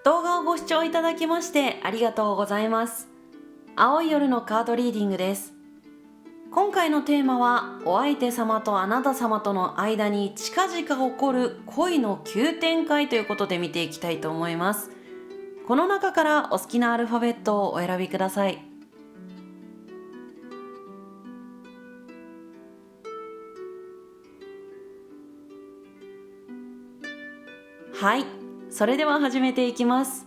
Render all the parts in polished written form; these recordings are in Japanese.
動画をご視聴いただきましてありがとうございます。青い夜のカードリーディングです。今回のテーマは、お相手様とあなた様との間に近々起こる恋の急展開ということで見ていきたいと思います。この中からお好きなアルファベットをお選びください。はい、それでは始めていきます。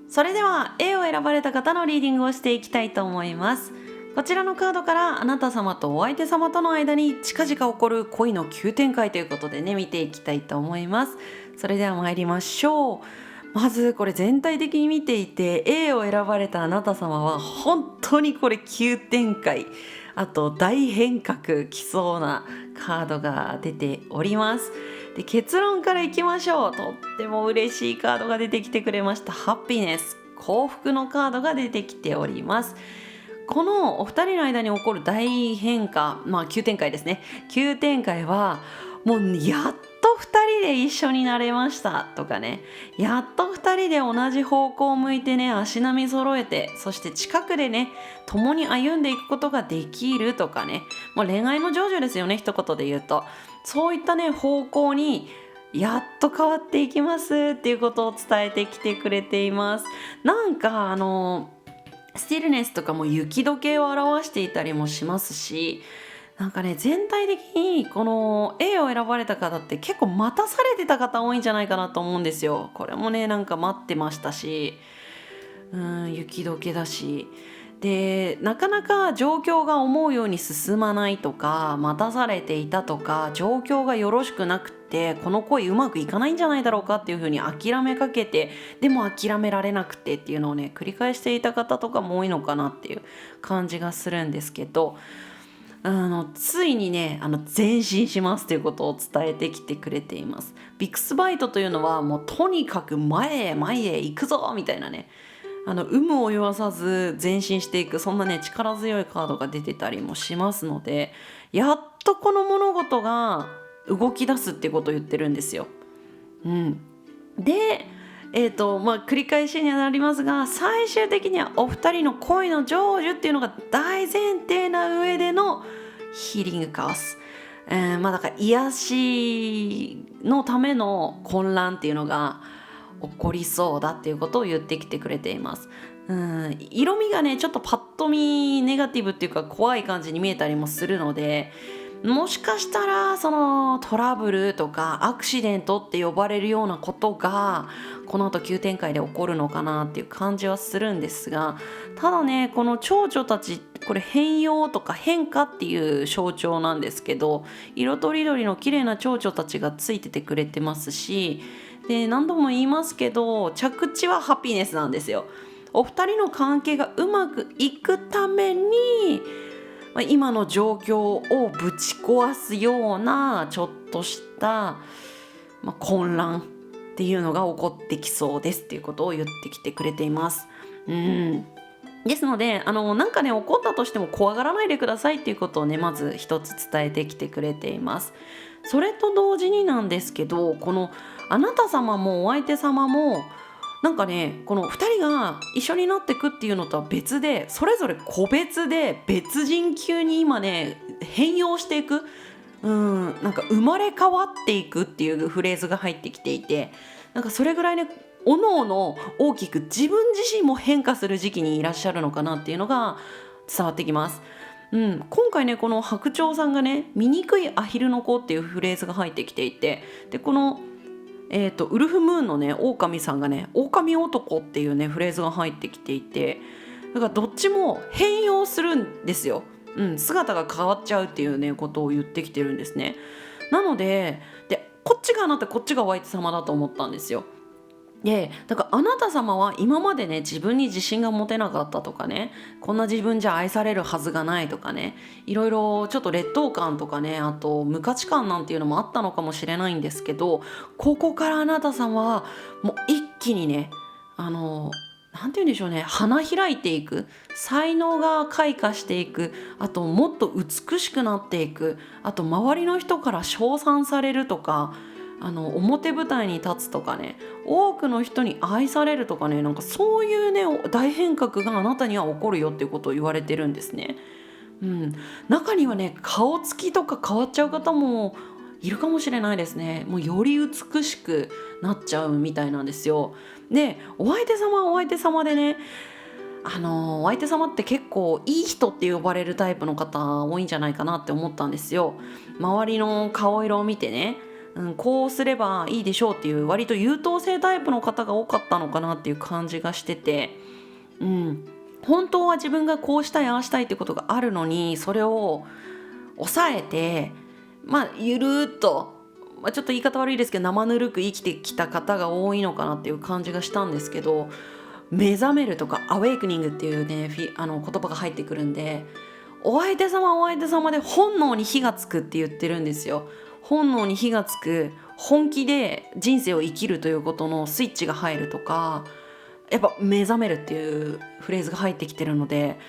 それでは A を選ばれた方のリーディングをしていきたいと思います。こちらのカードからあなた様とお相手様との間に近々起こる恋の急展開ということでね、見ていきたいと思います。それでは参りましょう。まずこれ全体的に見ていて A を選ばれたあなた様は本当にこれ急展開、あと大変革きそうなカードが出ております。で、結論からいきましょう。とっても嬉しいカードが出てきてくれました。ハッピネス、幸福のカードが出てきております。このお二人の間に起こる大変化、急展開ですね。急展開はもうやっと二人で一緒になれましたとかね、やっと二人で同じ方向を向いてね、足並み揃えて、そして近くでね共に歩んでいくことができるとかね、もう恋愛の成就ですよね、一言で言うと。そういったね方向にやっと変わっていきますっていうことを伝えてきてくれています。なんかスティルネスとかも雪解けを表していたりもしますし、なんかね全体的にこの A を選ばれた方って結構待たされてた方多いんじゃないかなと思うんですよ。これもねなんか待ってましたし、雪解けだし、でなかなか状況が思うように進まないとか、待たされていたとか、状況がよろしくなくてこの恋うまくいかないんじゃないだろうかっていうふうに諦めかけて、でも諦められなくてっていうのをね繰り返していた方とかも多いのかなっていう感じがするんですけど、ついにね前進しますということを伝えてきてくれています。ビックスバイトというのはもうとにかく前へ前へ行くぞみたいなね、有無を言わさず前進していく、そんなね力強いカードが出てたりもしますので、やっとこの物事が動き出すってことを言ってるんですよ。で、繰り返しにはなりますが、最終的にはお二人の恋の成就っていうのが大前提な上でのヒーリングカオス、だから癒しのための混乱っていうのが起こりそうだっていうことを言ってきてくれています。色味がねちょっとパッと見ネガティブっていうか怖い感じに見えたりもするので、もしかしたらそのトラブルとかアクシデントって呼ばれるようなことがこの後急展開で起こるのかなっていう感じはするんですが、ただねこの蝶々たち、これ変容とか変化っていう象徴なんですけど、色とりどりの綺麗な蝶々たちがついててくれてますし、で何度も言いますけど着地はハピネスなんですよ。お二人の関係がうまくいくために、今の状況をぶち壊すようなちょっとした、混乱っていうのが起こってきそうですっていうことを言ってきてくれています。ですのでなんかね起こったとしても怖がらないでくださいっていうことをねまず一つ伝えてきてくれています。それと同時になんですけど、このあなた様もお相手様もなんかねこの2人が一緒になっていくっていうのとは別で、それぞれ個別で別人級に今ね変容していく、なんか生まれ変わっていくっていうフレーズが入ってきていて、なんかそれぐらいねおのおの大きく自分自身も変化する時期にいらっしゃるのかなっていうのが伝わってきます。今回ねこの白鳥さんがね醜いアヒルの子っていうフレーズが入ってきていて、でこのウルフムーンのね狼さんがね狼男っていうねフレーズが入ってきていて、だからどっちも変容するんですよ。姿が変わっちゃうっていうねことを言ってきてるんですね。なのでこっちがあなたこっちがお相手様だと思ったんですよ。だからあなた様は今までね自分に自信が持てなかったとかね、こんな自分じゃ愛されるはずがないとかね、いろいろちょっと劣等感とかね、あと無価値観なんていうのもあったのかもしれないんですけど、ここからあなた様はもう一気にねなんて言うんでしょうね、花開いていく、才能が開花していく、あともっと美しくなっていく、あと周りの人から称賛されるとか、表舞台に立つとかね、多くの人に愛されるとかね、なんかそういうね大変革があなたには起こるよっていうことを言われてるんですね。うん、中にはね顔つきとか変わっちゃう方もいるかもしれないですね。もうより美しくなっちゃうみたいなんですよ。で、お相手様はお相手様でね、お相手様って結構いい人って呼ばれるタイプの方多いんじゃないかなって思ったんですよ。周りの顔色を見てね、こうすればいいでしょうっていう割と優等生タイプの方が多かったのかなっていう感じがしてて、うん、本当は自分がこうしたいああしたいってことがあるのに、それを抑えて、ゆるーっと、ちょっと言い方悪いですけど生ぬるく生きてきた方が多いのかなっていう感じがしたんですけど、目覚めるとかアウェイクニングっていうね言葉が入ってくるんで、お相手様はお相手様で本能に火がつくって言ってるんですよ。本能に火がつく、本気で人生を生きるということのスイッチが入るとか、やっぱ目覚めるっていうフレーズが入ってきてるので、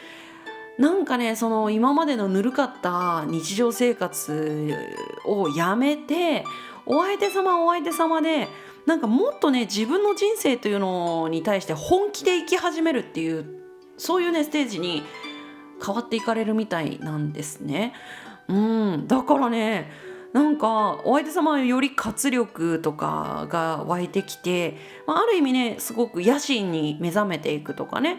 なんかね、その今までのぬるかった日常生活をやめて、お相手様はお相手様で、なんかもっとね自分の人生というのに対して本気で生き始めるっていう、そういうねステージに変わっていかれるみたいなんですね。だからね、なんかお相手様はより活力とかが湧いてきて、ある意味ねすごく野心に目覚めていくとかね、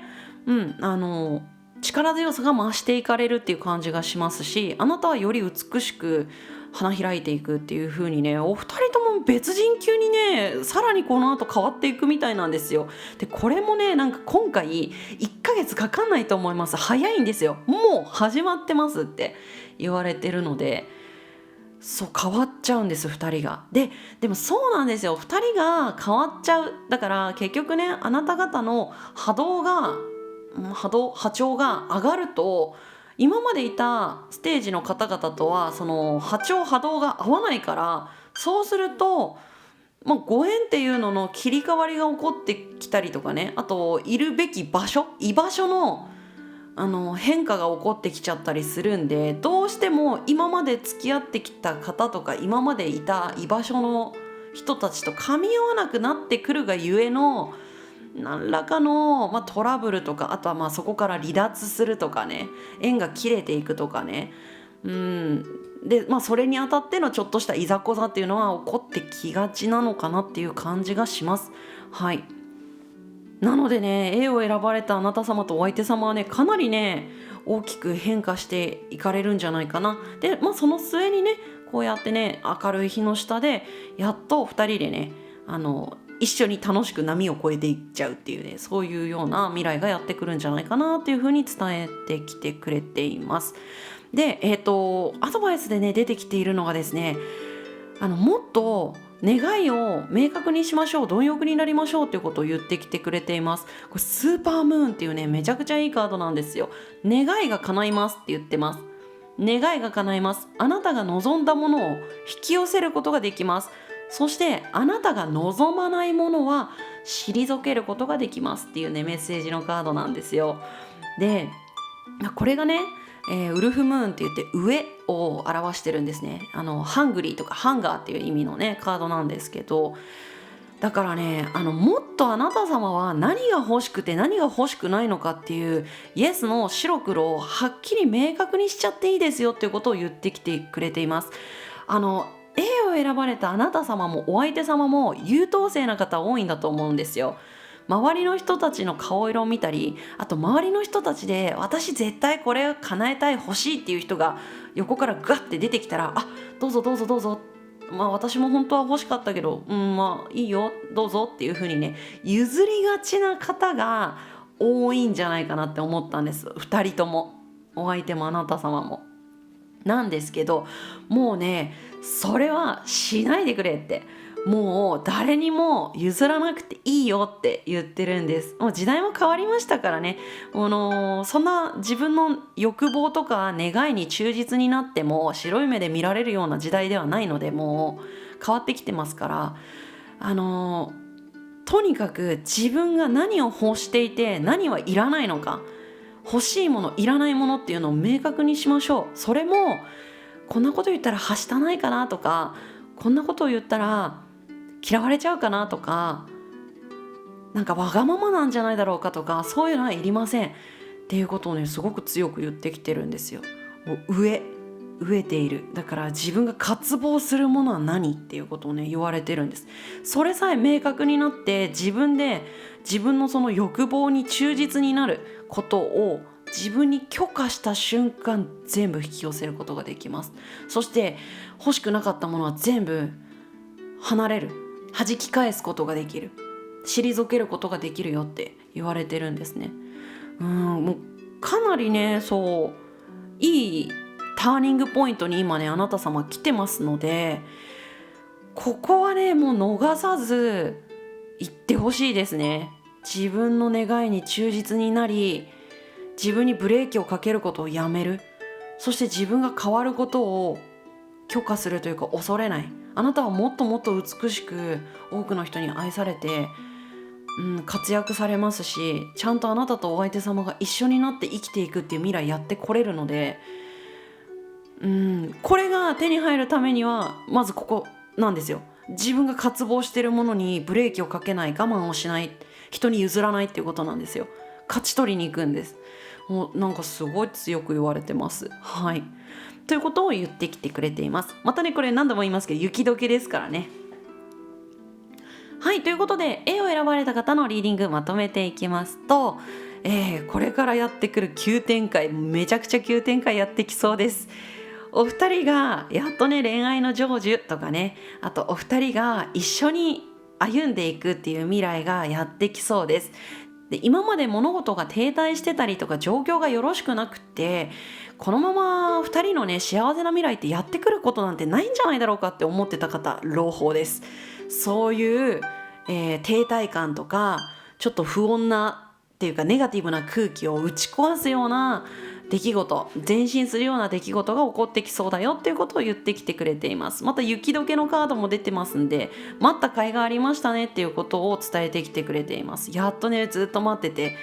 力強さが増していかれるっていう感じがしますし、あなたはより美しく花開いていくっていう風にね、お二人とも別人級にねさらにこの後変わっていくみたいなんですよ。でこれもね、なんか今回1ヶ月かかんないと思います。早いんですよ。もう始まってますって言われてるので、そう変わっちゃうんです、2人が。でもそうなんですよ、2人が変わっちゃう。だから結局ね、あなた方の波長が上がると、今までいたステージの方々とはその波動が合わないから、そうすると、ご縁っていうのの切り替わりが起こってきたりとかね、あといるべき場所、居場所の変化が起こってきちゃったりするんで、どうしても今まで付き合ってきた方とか今までいた居場所の人たちと噛み合わなくなってくるがゆえの何らかの、トラブルとか、あとはそこから離脱するとかね、縁が切れていくとかね、で、それにあたってのちょっとしたいざこざっていうのは起こってきがちなのかなっていう感じがします。はい。なのでね、A を選ばれたあなた様とお相手様はね、かなりね大きく変化していかれるんじゃないかな。で、その末にね、こうやってね明るい日の下でやっと2人でね一緒に楽しく波を越えていっちゃうっていうね、そういうような未来がやってくるんじゃないかなっていうふうに伝えてきてくれています。で、アドバイスでね出てきているのがですね、もっと願いを明確にしましょう、貪欲になりましょうということを言ってきてくれています。これスーパームーンっていうね、めちゃくちゃいいカードなんですよ。願いが叶いますって言ってます。願いが叶います。あなたが望んだものを引き寄せることができます。そしてあなたが望まないものは退けることができますっていうね、メッセージのカードなんですよ。で、これがね、ウルフムーンって言って上を表してるんですね。ハングリーとかハンガーっていう意味のねカードなんですけど、だからね、もっとあなた様は何が欲しくて何が欲しくないのかっていうイエスの白黒をはっきり明確にしちゃっていいですよっていうことを言ってきてくれています。A を選ばれたあなた様もお相手様も優等生な方多いんだと思うんですよ。周りの人たちの顔色を見たり、あと周りの人たちで私絶対これを叶えたい欲しいっていう人が横からガッて出てきたら、どうぞどうぞどうぞ、私も本当は欲しかったけど、いいよどうぞっていう風にね譲りがちな方が多いんじゃないかなって思ったんです。2人とも、お相手もあなた様もなんですけど、もうねそれはしないでくれって、もう誰にも譲らなくていいよって言ってるんです。もう時代も変わりましたからね。そんな自分の欲望とか願いに忠実になっても白い目で見られるような時代ではないので、もう変わってきてますから、とにかく自分が何を欲していて何はいらないのか、欲しいものいらないものっていうのを明確にしましょう。それもこんなこと言ったらはしたないかなとか、こんなことを言ったら嫌われちゃうかなとか、なんかわがままなんじゃないだろうかとか、そういうのはいりませんっていうことをね、すごく強く言ってきてるんですよ。もう飢えている。だから自分が渇望するものは何っていうことをね、言われてるんです。それさえ明確になって、自分で自分のその欲望に忠実になることを自分に許可した瞬間、全部引き寄せることができます。そして欲しくなかったものは全部離れる、弾き返すことができる、退けることができるよって言われてるんですね。もうかなりね、いいターニングポイントに今ね、あなた様来てますので、ここはね、もう逃さず行ってほしいですね。自分の願いに忠実になり、自分にブレーキをかけることをやめる。そして自分が変わることを許可するというか、恐れない。あなたはもっともっと美しく多くの人に愛されて、活躍されますし、ちゃんとあなたとお相手様が一緒になって生きていくっていう未来やってこれるので、これが手に入るためにはまずここなんですよ。自分が渇望しているものにブレーキをかけない、我慢をしない、人に譲らないっていうことなんですよ。勝ち取りに行くんです。もうなんかすごい強く言われてます。はい。ということを言ってきてくれています。またね、これ何度も言いますけど、雪解けですからね。はい、ということで A を選ばれた方のリーディングまとめていきますと、これからやってくる急展開、めちゃくちゃ急展開やってきそうです。お二人がやっとね、恋愛の成就とかね、あとお二人が一緒に歩んでいくっていう未来がやってきそうです。で、今まで物事が停滞してたりとか状況がよろしくなくって、このまま2人のね幸せな未来ってやってくることなんてないんじゃないだろうかって思ってた方、朗報です。そういう、停滞感とかちょっと不穏なっていうかネガティブな空気を打ち壊すような出来事、前進するような出来事が起こってきそうだよっていうことを言ってきてくれています。また雪解けのカードも出てますんで、待った甲斐がありましたねっていうことを伝えてきてくれています。やっとね、ずっと待ってて、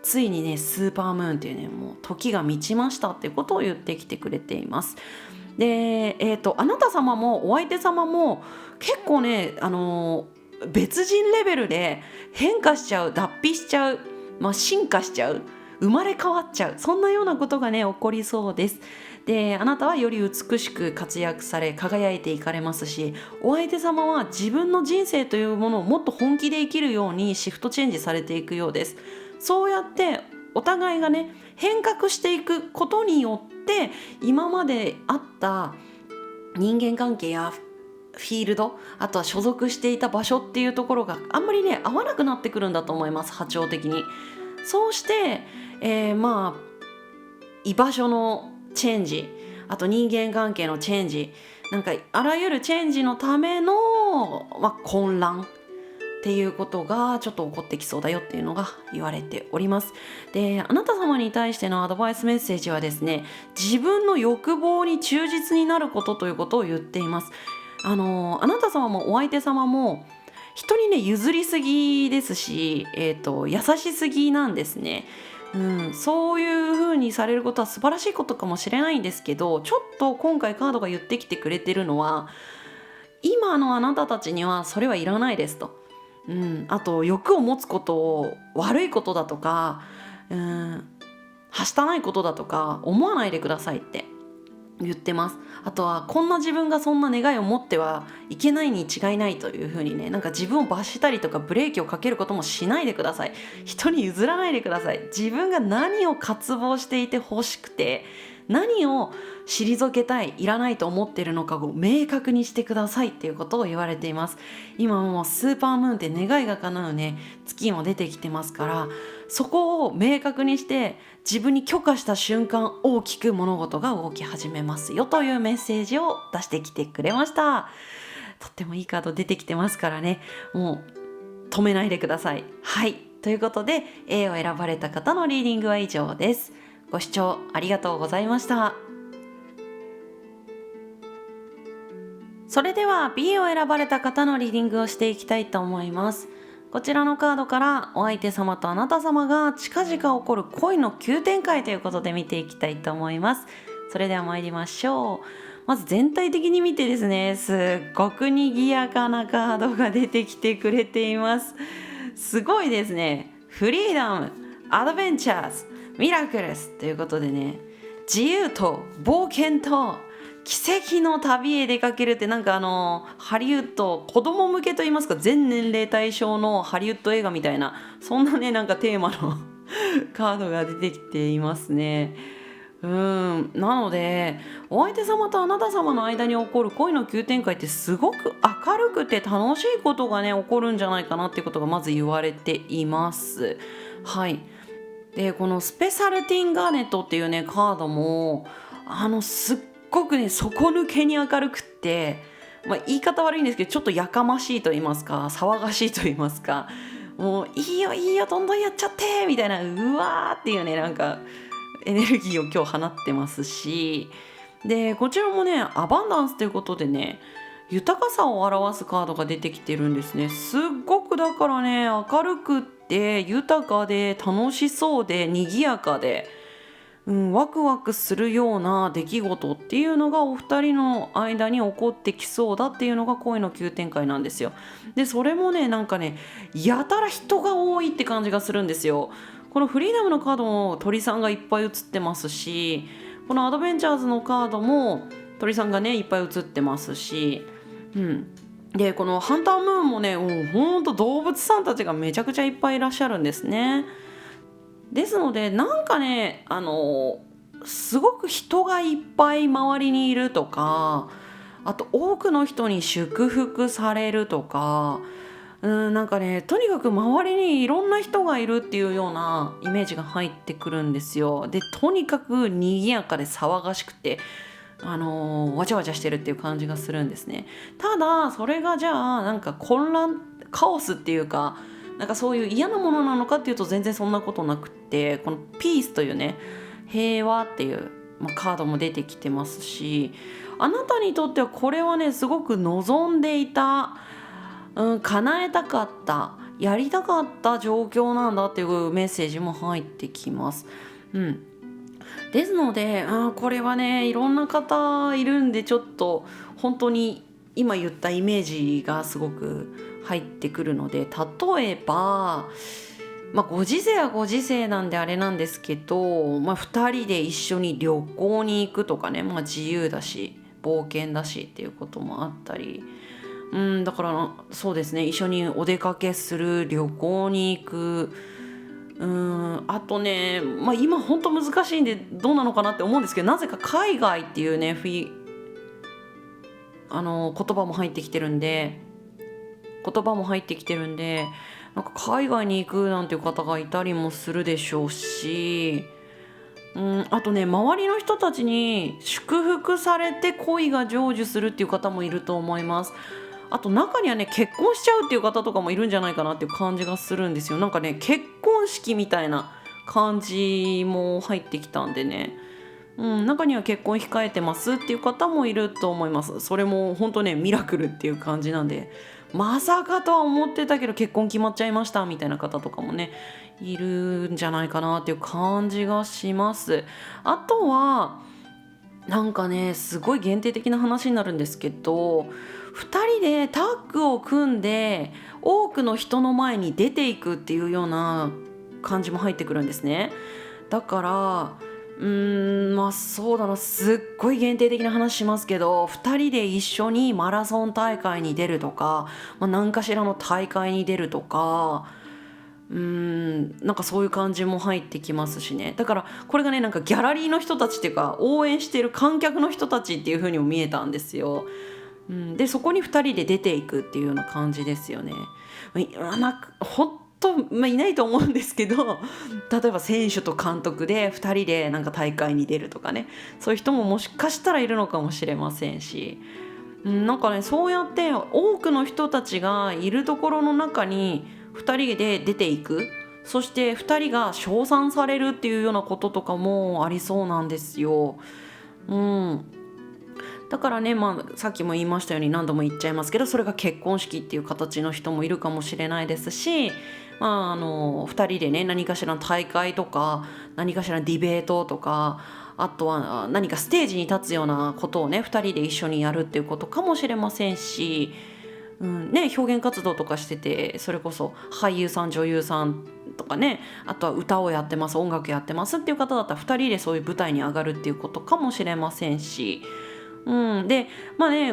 ついにね、スーパームーンっていうね、もう時が満ちましたっていうことを言ってきてくれています。で、あなた様もお相手様も結構ね、別人レベルで変化しちゃう、脱皮しちゃう、進化しちゃう、生まれ変わっちゃう、そんなようなことがね起こりそうです。で、あなたはより美しく活躍され輝いていかれますし、お相手様は自分の人生というものをもっと本気で生きるようにシフトチェンジされていくようです。そうやってお互いがね変革していくことによって、今まであった人間関係やフィールド、あとは所属していた場所っていうところがあんまりね合わなくなってくるんだと思います、波長的に。そうして、居場所のチェンジ、あと人間関係のチェンジ、なんかあらゆるチェンジのための、混乱っていうことがちょっと起こってきそうだよっていうのが言われております。で、あなた様に対してのアドバイスメッセージはですね、自分の欲望に忠実になることということを言っています。あなた様もお相手様も人にね譲りすぎですし、優しすぎなんですね。そういう風にされることは素晴らしいことかもしれないんですけど、ちょっと今回カードが言ってきてくれてるのは、今のあなたたちにはそれはいらないですと。あと欲を持つことを悪いことだとか、はしたないことだとか思わないでくださいって言ってます。あとはこんな自分がそんな願いを持ってはいけないに違いないというふうにね、なんか自分を罰したりとかブレーキをかけることもしないでください。人に譲らないでください。自分が何を渇望していて欲しくて、何を退けたい、いらないと思っているのかを明確にしてくださいっていうことを言われています。今もうスーパームーンって願いが叶うね月も出てきてますから、そこを明確にして自分に許可した瞬間、大きく物事が動き始めますよというメッセージを出してきてくれました。とってもいいカード出てきてますからね、もう止めないでください。はい、ということで A を選ばれた方のリーディングは以上です。ご視聴ありがとうございました。それでは B を選ばれた方のリーディングをしていきたいと思います。こちらのカードからお相手様とあなた様が近々起こる恋の急展開ということで見ていきたいと思います。それでは参りましょう。まず全体的に見てですね、すっごく賑やかなカードが出てきてくれています。すごいですね。フリーダム、アドベンチャーズ、ミラクルスということでね、自由と冒険と奇跡の旅へ出かけるって、なんかハリウッド子供向けといいますか、全年齢対象のハリウッド映画みたいな、そんなね、なんかテーマのカードが出てきていますね。なのでお相手様とあなた様の間に起こる恋の急展開ってすごく明るくて楽しいことがね起こるんじゃないかなっていうことがまず言われています。はい。でこのスペシャルティンガーネットっていうねカードもすっごくね底抜けに明るくって、言い方悪いんですけどちょっとやかましいと言いますか騒がしいと言いますか、もういいよいいよどんどんやっちゃってみたいな、うわーっていうねなんかエネルギーを今日放ってますし、でこちらもねアバンダンスということでね豊かさを表すカードが出てきてるんですね。すっごくだからね明るくって豊かで楽しそうで賑やかで、ワクワクするような出来事っていうのがお二人の間に起こってきそうだっていうのが恋の急展開なんですよ。でそれもねなんかねやたら人が多いって感じがするんですよ。このフリーダムのカードも鳥さんがいっぱい映ってますし、このアドベンチャーズのカードも鳥さんがねいっぱい映ってますし、でこのハンタームーンもねほんと動物さんたちがめちゃくちゃいっぱいいらっしゃるんですね。ですのでなんかねすごく人がいっぱい周りにいるとか、あと多くの人に祝福されるとか、なんかねとにかく周りにいろんな人がいるっていうようなイメージが入ってくるんですよ。でとにかく賑やかで騒がしくてわちゃわちゃしてるっていう感じがするんですね。ただそれがじゃあなんか混乱カオスっていうかなんかそういう嫌なものなのかっていうと全然そんなことなくって、このピースというね平和っていう、カードも出てきてますし、あなたにとってはこれはねすごく望んでいた、叶えたかったやりたかった状況なんだっていうメッセージも入ってきます。ですので、これはねいろんな方いるんでちょっと本当に今言ったイメージがすごく入ってくるので、例えば、ご時世はご時世なんであれなんですけど、2人で一緒に旅行に行くとかね、自由だし冒険だしっていうこともあったり、だからそうですね一緒にお出かけする旅行に行く、あとね、今本当難しいんでどうなのかなって思うんですけど、なぜか海外っていうね言葉も入ってきてるんでなんか海外に行くなんていう方がいたりもするでしょうし、あとね周りの人たちに祝福されて恋が成就するっていう方もいると思います。あと中にはね結婚しちゃうっていう方とかもいるんじゃないかなっていう感じがするんですよ。なんかね結婚式みたいな感じも入ってきたんでね、中には結婚控えてますっていう方もいると思います。それも本当ねミラクルっていう感じなんで、まさかとは思ってたけど結婚決まっちゃいましたみたいな方とかもねいるんじゃないかなっていう感じがします。あとはなんかねすごい限定的な話になるんですけど、2人でタッグを組んで多くの人の前に出ていくっていうような感じも入ってくるんですね。だからそうだな、すっごい限定的な話しますけど2人で一緒にマラソン大会に出るとか、何かしらの大会に出るとか、なんかそういう感じも入ってきますしね。だからこれがねなんかギャラリーの人たちっていうか応援してる観客の人たちっていう風にも見えたんですよ。でそこに2人で出ていくっていうような感じですよね。ほんと、いないと思うんですけど、例えば選手と監督で2人でなんか大会に出るとかね、そういう人ももしかしたらいるのかもしれませんし、なんかねそうやって多くの人たちがいるところの中に2人で出ていく、そして2人が称賛されるっていうようなこととかもありそうなんですよ。だからね、さっきも言いましたように何度も言っちゃいますけど、それが結婚式っていう形の人もいるかもしれないですし、2人でね何かしらの大会とか何かしらのディベートとか、あとは何かステージに立つようなことをね2人で一緒にやるっていうことかもしれませんし、表現活動とかしてて、それこそ俳優さん女優さんとかね、あとは歌をやってます音楽やってますっていう方だったら2人でそういう舞台に上がるっていうことかもしれませんし、で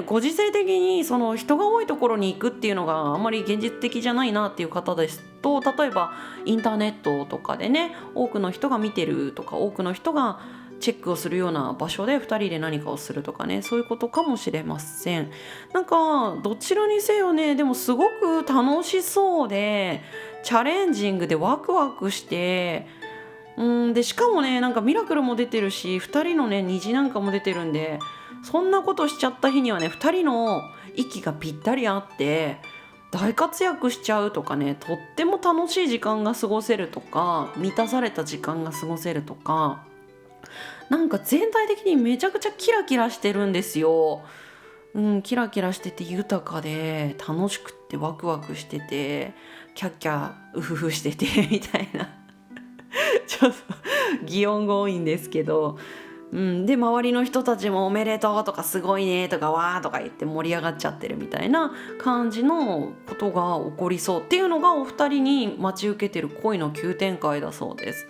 ご時世的にその人が多いところに行くっていうのがあんまり現実的じゃないなっていう方ですと、例えばインターネットとかでね多くの人が見てるとか、多くの人がチェックをするような場所で2人で何かをするとかね、そういうことかもしれません。なんかどちらにせよね、でもすごく楽しそうでチャレンジングでワクワクして、でしかもねなんかミラクルも出てるし2人のね虹なんかも出てるんで、そんなことしちゃった日にはね2人の息がぴったり合って大活躍しちゃうとかね、とっても楽しい時間が過ごせるとか、満たされた時間が過ごせるとか、なんか全体的にめちゃくちゃキラキラしてるんですよ。キラキラしてて豊かで楽しくってワクワクしててキャッキャウフフしててみたいなちょっと擬音が多いんですけど、で周りの人たちもおめでとうとかすごいねとかわーとか言って盛り上がっちゃってるみたいな感じのことが起こりそうっていうのがお二人に待ち受けてる恋の急展開だそうです。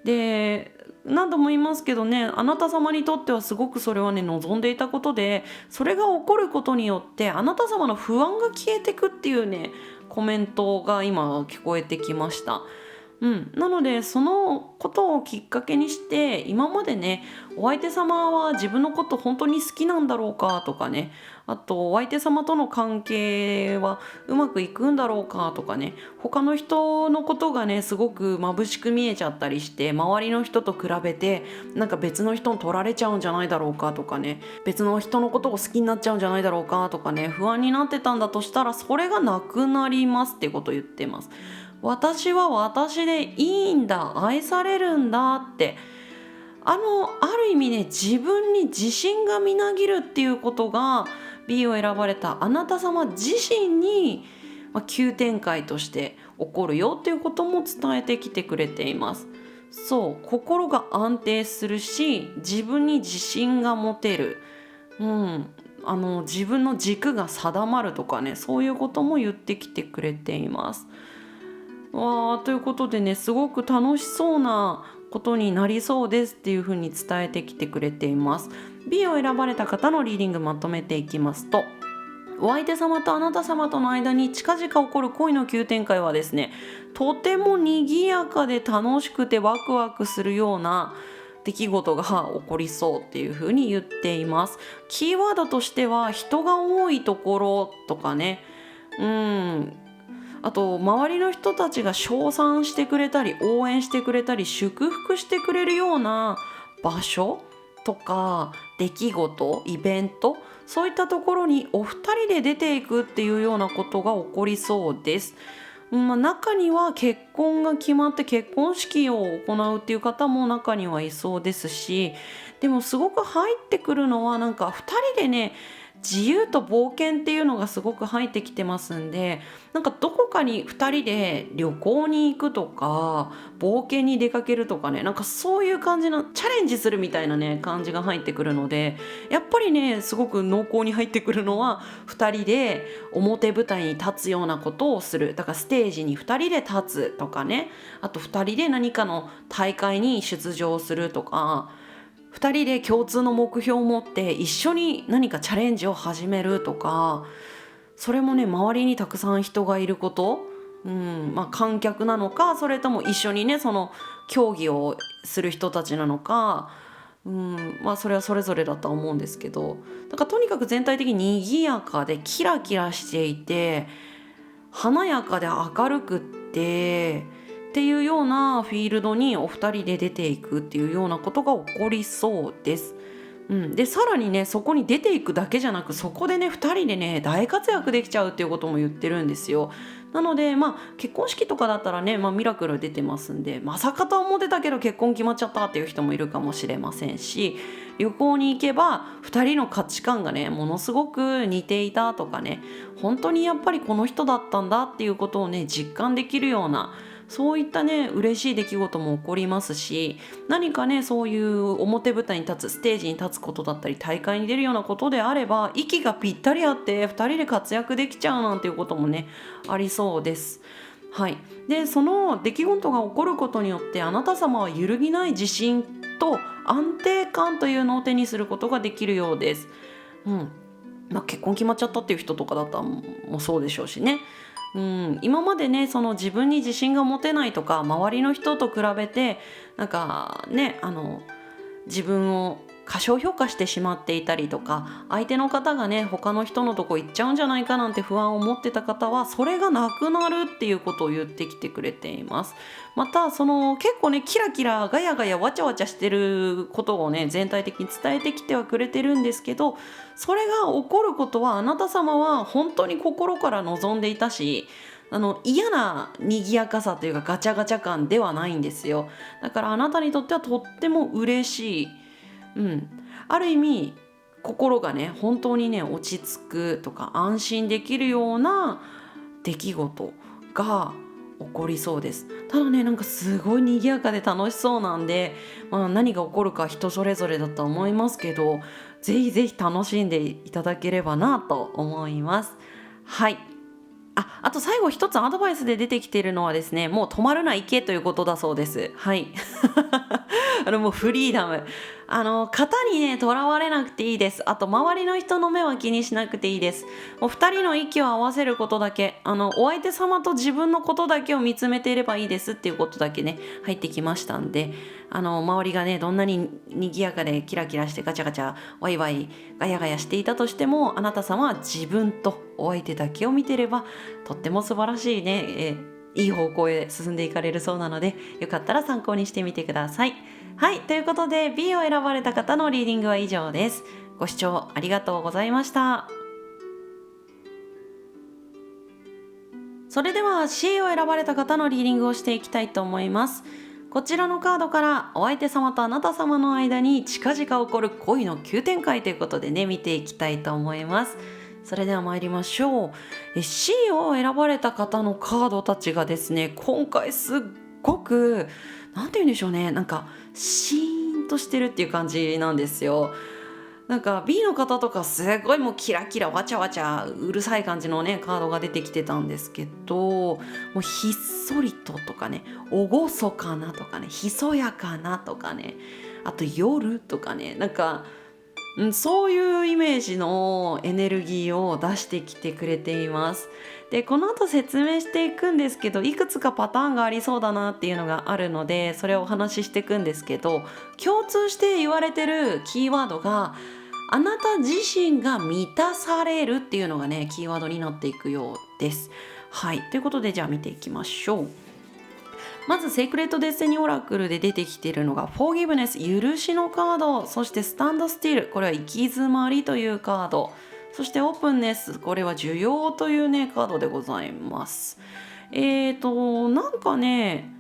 で何度も言いますけどね、あなた様にとってはすごくそれはね望んでいたことで、それが起こることによってあなた様の不安が消えてくっていうねコメントが今聞こえてきました。なのでそのことをきっかけにして、今までねお相手様は自分のこと本当に好きなんだろうかとかね、あとお相手様との関係はうまくいくんだろうかとかね、他の人のことがねすごく眩しく見えちゃったりして、周りの人と比べてなんか別の人に取られちゃうんじゃないだろうかとかね、別の人のことを好きになっちゃうんじゃないだろうかとかね、不安になってたんだとしたらそれがなくなりますってことを言ってます。私は私でいいんだ、愛されるんだって、ある意味ね自分に自信がみなぎるっていうことが B を選ばれたあなた様自身に、急展開として起こるよっていうことも伝えてきてくれています。そう、心が安定するし自分に自信が持てる、自分の軸が定まるとかね、そういうことも言ってきてくれています。ということでね、すごく楽しそうなことになりそうですっていうふうに伝えてきてくれています。 B を選ばれた方のリーディングまとめていきますと、お相手様とあなた様との間に近々起こる恋の急展開はですね、とても賑やかで楽しくてワクワクするような出来事が起こりそうっていう風に言っています。キーワードとしては人が多いところとかね、あと周りの人たちが称賛してくれたり応援してくれたり祝福してくれるような場所とか出来事、イベント、そういったところにお二人で出ていくっていうようなことが起こりそうです。中には結婚が決まって結婚式を行うっていう方も中にはいそうですし、でもすごく入ってくるのはなんか二人でね自由と冒険っていうのがすごく入ってきてますんで、なんかどこかに2人で旅行に行くとか冒険に出かけるとかね、なんかそういう感じのチャレンジするみたいなね感じが入ってくるので、やっぱりねすごく濃厚に入ってくるのは2人で表舞台に立つようなことをする、だからステージに2人で立つとかね、あと2人で何かの大会に出場するとか、2人で共通の目標を持って一緒に何かチャレンジを始めるとか、それもね周りにたくさん人がいること、観客なのかそれとも一緒にねその競技をする人たちなのか、それはそれぞれだとは思うんですけど、だからとにかく全体的に賑やかでキラキラしていて華やかで明るくっていうようなフィールドにお二人で出ていくっていうようなことが起こりそうです。でさらにねそこに出ていくだけじゃなく、そこでね2人でね大活躍できちゃうっていうことも言ってるんですよ。なので結婚式とかだったらね、ミラクル出てますんで、まさかとは思ってたけど結婚決まっちゃったっていう人もいるかもしれませんし、旅行に行けば2人の価値観がねものすごく似ていたとかね、本当にやっぱりこの人だったんだっていうことをね実感できるようなそういったね嬉しい出来事も起こりますし、何かねそういう表舞台に立つ、ステージに立つことだったり大会に出るようなことであれば、息がぴったり合って2人で活躍できちゃうなんていうこともねありそうです。はい、でその出来事が起こることによってあなた様は揺るぎない自信と安定感というのを手にすることができるようです。うん結婚決まっちゃったっていう人とかだったらもうそうでしょうしね。今までねその自分に自信が持てないとか、周りの人と比べてなんかね自分を過小評価してしまっていたりとか、相手の方がね他の人のとこ行っちゃうんじゃないかなんて不安を持ってた方は、それがなくなるっていうことを言ってきてくれています。またその結構ねキラキラガヤガヤわちゃわちゃしてることをね全体的に伝えてきてはくれてるんですけど、それが起こることはあなた様は本当に心から望んでいたし、嫌な賑やかさというかガチャガチャ感ではないんですよ。だからあなたにとってはとっても嬉しい。ある意味心がね本当にね落ち着くとか安心できるような出来事が起こりそうです。ただねなんかすごい賑やかで楽しそうなんで、何が起こるか人それぞれだと思いますけど、ぜひぜひ楽しんでいただければなと思います。はい。あと最後一つアドバイスで出てきているのはですね、もう止まるな行けということだそうです。はい。もうフリーダム。型にね、とらわれなくていいです。あと周りの人の目は気にしなくていいです。もう二人の息を合わせることだけ、お相手様と自分のことだけを見つめていればいいですっていうことだけね、入ってきましたんで、周りがね、どんなに賑やかでキラキラしてガチャガチャ、ワイワイ、ガヤガヤしていたとしても、あなた様は自分とお相手だけを見てれば、とっても素晴らしいね、いい方向へ進んでいかれるそうなので、よかったら参考にしてみてください。はい、ということで B を選ばれた方のリーディングは以上です。ご視聴ありがとうございました。それでは C を選ばれた方のリーディングをしていきたいと思います。こちらのカードからお相手様とあなた様の間に近々起こる恋の急展開ということでね、見ていきたいと思います。それでは参りましょう。C を選ばれた方のカードたちがですね、今回すっごくなんて言うんでしょうね、なんかシーンとしてるっていう感じなんですよ。なんか B の方とかすごいもうキラキラわちゃわちゃうるさい感じのねカードが出てきてたんですけど、もうひっそりととかね、厳かなとかね、ひそやかなとかね、あと夜とかね、なんかそういうイメージのエネルギーを出してきてくれています。で、この後説明していくんですけど、いくつかパターンがありそうだなっていうのがあるので、それをお話ししていくんですけど、共通して言われてるキーワードが、あなた自身が満たされるっていうのがね、キーワードになっていくようです。はい。ということで、じゃあ見ていきましょう。まずセイクレットデスティニーオラクルで出てきているのが Forgiveness 許しのカード、そしてスタンドスティール、これは行き詰まりというカード、そしてオープンネス、これは需要というねカードでございます。なんかね、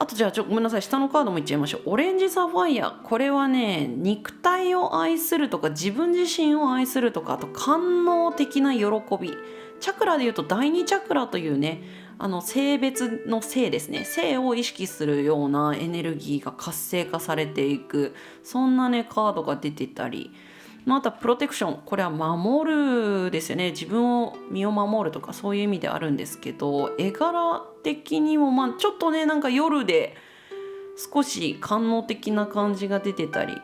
あとじゃあごめんなさい、下のカードもいっちゃいましょう。オレンジサファイア、これはね肉体を愛するとか自分自身を愛するとか、あと官能的な喜び、チャクラでいうと第二チャクラというね、性別の性ですね、性を意識するようなエネルギーが活性化されていく、そんなねカードが出てたり、あとはプロテクション、これは守るですよね、自分を身を守るとかそういう意味であるんですけど、絵柄的にもちょっとねなんか夜で少し官能的な感じが出てたり、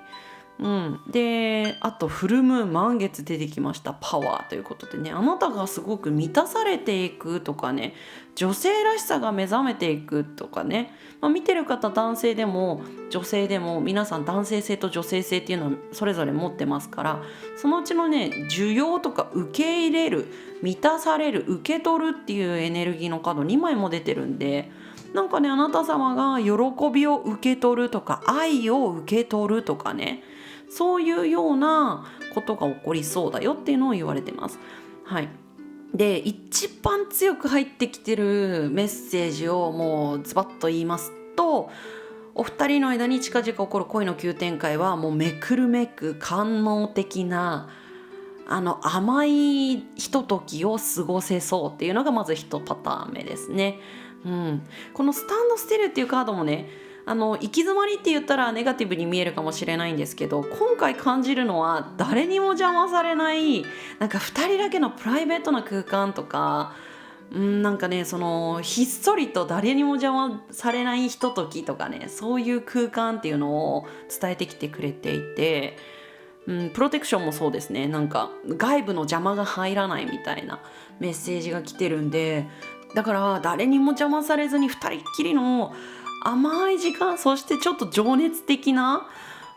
であとフルムーン、満月出てきました。パワーということでね、あなたがすごく満たされていくとかね、女性らしさが目覚めていくとかね、見てる方男性でも女性でも皆さん男性性と女性性っていうのはそれぞれ持ってますから、そのうちのね需要とか受け入れる、満たされる、受け取るっていうエネルギーのカード2枚も出てるんで、なんかねあなた様が喜びを受け取るとか愛を受け取るとかね、そういうようなことが起こりそうだよっていうのを言われてます。はい。で、一番強く入ってきてるメッセージをもうズバッと言いますと、お二人の間に近々起こる恋の急展開はもうめくるめく官能的な甘いひとときを過ごせそうっていうのがまず一パターン目ですね。このスタンドスティルっていうカードもね、行き詰まりって言ったらネガティブに見えるかもしれないんですけど、今回感じるのは誰にも邪魔されない、なんか2人だけのプライベートな空間とか、なんかね、そのひっそりと誰にも邪魔されないひとときとかね、そういう空間っていうのを伝えてきてくれていて、プロテクションもそうですね。なんか外部の邪魔が入らないみたいなメッセージが来てるんで、だから誰にも邪魔されずに二人っきりの甘い時間、そしてちょっと情熱的な、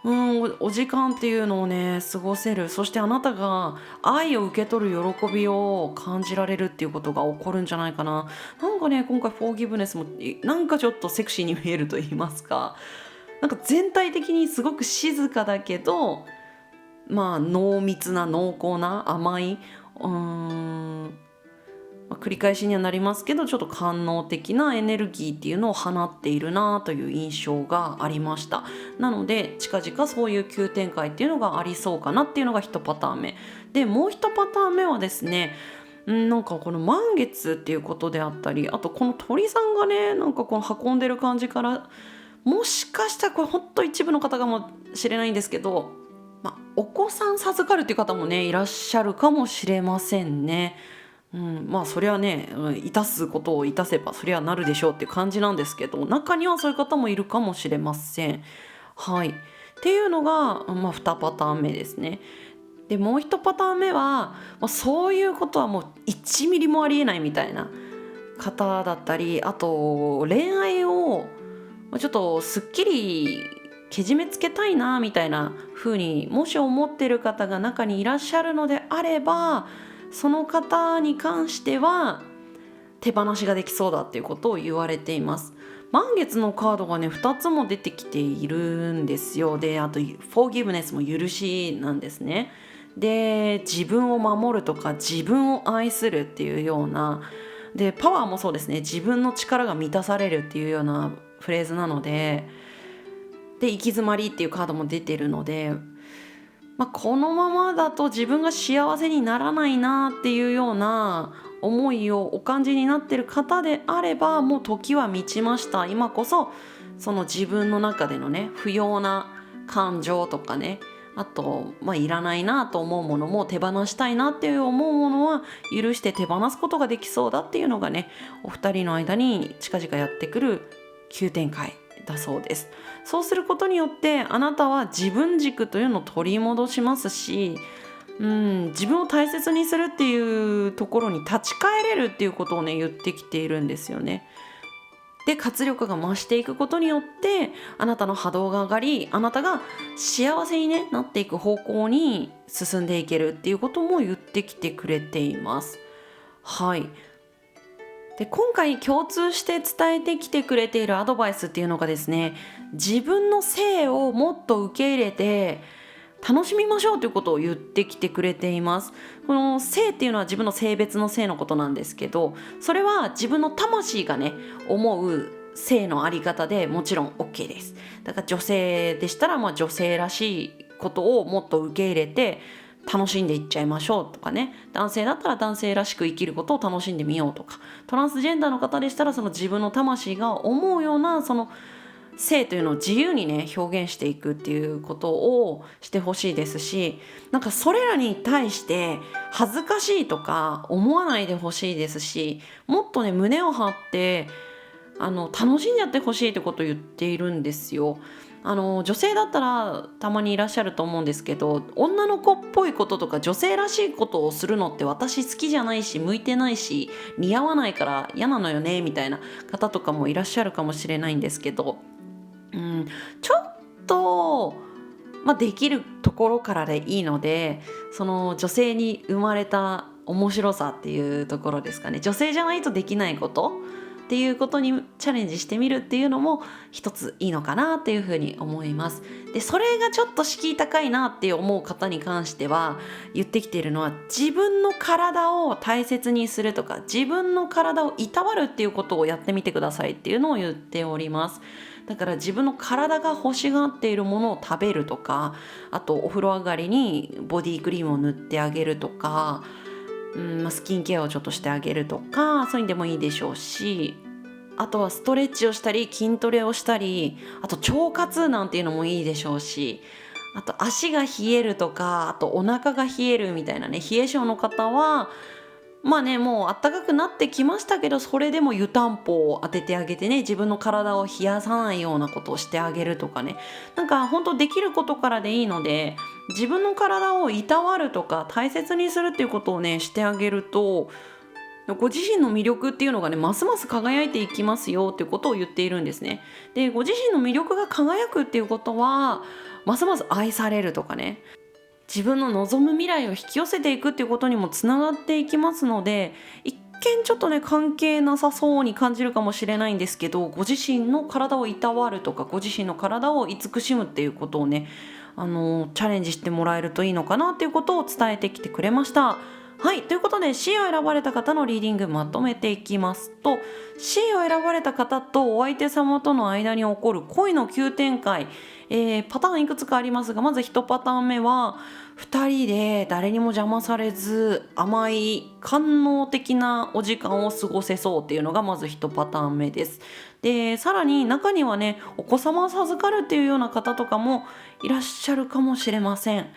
お時間っていうのをね過ごせる。そしてあなたが愛を受け取る喜びを感じられるっていうことが起こるんじゃないかな。なんかね、今回フォーギブネスもなんかちょっとセクシーに見えると言いますか、なんか全体的にすごく静かだけど、濃密な濃厚な甘い、繰り返しにはなりますけど、ちょっと官能的なエネルギーっていうのを放っているなという印象がありました。なので近々そういう急展開っていうのがありそうかなっていうのが1パターン目で、もう1パターン目はですね、なんかこの満月っていうことであったり、あとこの鳥さんがね、なんかこの運んでる感じから、もしかしたらこれほんと一部の方かもしれないんですけど、お子さん授かるっていう方もねいらっしゃるかもしれませんね。それはね、致すことを致せばそれはなるでしょうっていう感じなんですけど、中にはそういう方もいるかもしれません。はい。っていうのが、2パターン目ですね。でもう1パターン目は、そういうことはもう1ミリもありえないみたいな方だったり、あと恋愛をちょっとすっきりけじめつけたいなみたいな風にもし思ってる方が中にいらっしゃるのであれば、その方に関しては手放しができそうだっていうことを言われています。満月のカードがね2つも出てきているんですよ。で、あとフォーギブネスも許しなんですね。で、自分を守るとか自分を愛するっていうような、でパワーもそうですね、自分の力が満たされるっていうようなフレーズなので、で行き詰まりっていうカードも出てるので、このままだと自分が幸せにならないなっていうような思いをお感じになっている方であれば、もう時は満ちました。今こそその自分の中でのね不要な感情とかね、あと、いらないなと思うものも手放したいなっていう思うものは許して手放すことができそうだっていうのがね、お二人の間に近々やってくる急展開だそうです。そうすることによってあなたは自分軸というのを取り戻しますし、自分を大切にするっていうところに立ち返れるっていうことをね言ってきているんですよね。で、活力が増していくことによってあなたの波動が上がり、あなたが幸せに、なっていく方向に進んでいけるっていうことも言ってきてくれています。はい。で、今回共通して伝えてきてくれているアドバイスっていうのがですね、自分の性をもっと受け入れて楽しみましょうということを言ってきてくれています。この性っていうのは自分の性別の性のことなんですけど、それは自分の魂がね思う性のあり方でもちろん OK です。だから女性でしたら女性らしいことをもっと受け入れて楽しんでいっちゃいましょうとかね、男性だったら男性らしく生きることを楽しんでみようとか、トランスジェンダーの方でしたらその自分の魂が思うようなその性というのを自由にね表現していくっていうことをしてほしいですし、なんかそれらに対して恥ずかしいとか思わないでほしいですし、もっとね胸を張って楽しんじゃってほしいってことを言っているんですよ。女性だったらたまにいらっしゃると思うんですけど、女の子っぽいこととか女性らしいことをするのって私好きじゃないし向いてないし似合わないから嫌なのよねみたいな方とかもいらっしゃるかもしれないんですけど、ちょっと、できるところからでいいので、その女性に生まれた面白さっていうところですかね、女性じゃないとできないことっていうことにチャレンジしてみるっていうのも一ついいのかなっていうふうに思います。で、それがちょっと敷居高いなって思う方に関しては言ってきているのは、自分の体を大切にするとか自分の体をいたわるっていうことをやってみてくださいっていうのを言っております。だから自分の体が欲しがっているものを食べるとか、あとお風呂上がりにボディクリームを塗ってあげるとか、スキンケアをちょっとしてあげるとか、そういうのでもいいでしょうし、あとはストレッチをしたり筋トレをしたり、あと腸活なんていうのもいいでしょうし、あと足が冷えるとか、あとお腹が冷えるみたいなね、冷え性の方はまあね、もう暖かくなってきましたけど、それでも湯たんぽを当ててあげてね、自分の体を冷やさないようなことをしてあげるとかね、なんか本当できることからでいいので、自分の体をいたわるとか大切にするっていうことをね、してあげると、ご自身の魅力っていうのがね、ますます輝いていきますよっていうことを言っているんですね。で、ご自身の魅力が輝くっていうことは、ますます愛されるとかね、自分の望む未来を引き寄せていくっていうことにもつながっていきますので、一見ちょっとね関係なさそうに感じるかもしれないんですけど、ご自身の体をいたわるとかご自身の体を慈しむっていうことをね、チャレンジしてもらえるといいのかなっていうことを伝えてきてくれました。はい、ということで C を選ばれた方のリーディングまとめていきますと、 C を選ばれた方とお相手様との間に起こる恋の急展開、パターンいくつかありますが、まず1パターン目は2人で誰にも邪魔されず甘い官能的なお時間を過ごせそうっていうのがまず1パターン目です。でさらに中にはね、お子様を授かるっていうような方とかもいらっしゃるかもしれません。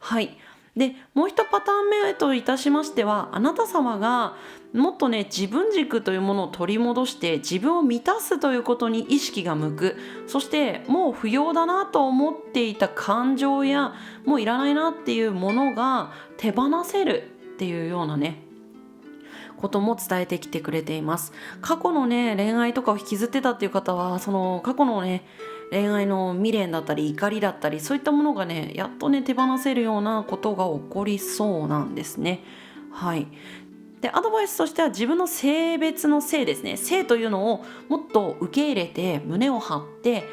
はい。でもう一パターン目といたしましては、あなた様がもっとね自分軸というものを取り戻して自分を満たすということに意識が向く。そしてもう不要だなと思っていた感情やもういらないなっていうものが手放せるっていうようなねことも伝えてきてくれています。過去のね恋愛とかを引きずってたっていう方は、その過去のね恋愛の未練だったり怒りだったり、そういったものがねやっとね手放せるようなことが起こりそうなんですね。はい。でアドバイスとしては、自分の性別の性ですね、性というのをもっと受け入れて胸を張って、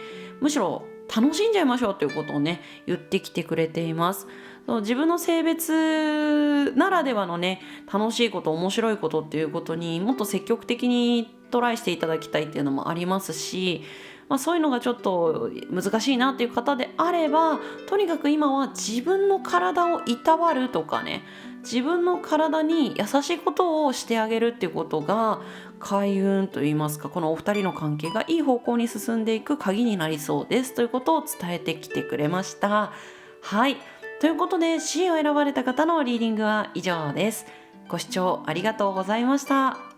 むしろ楽しんじゃいましょうということをね言ってきてくれています。そう自分の性別ならではのね楽しいこと面白いことっていうことにもっと積極的にトライしていただきたいっていうのもありますし、そういうのがちょっと難しいなっていう方であれば、とにかく今は自分の体をいたわるとかね、自分の体に優しいことをしてあげるっていうことが開運といいますか、このお二人の関係がいい方向に進んでいく鍵になりそうですということを伝えてきてくれました。はい、ということで C を選ばれた方のリーディングは以上です。ご視聴ありがとうございました。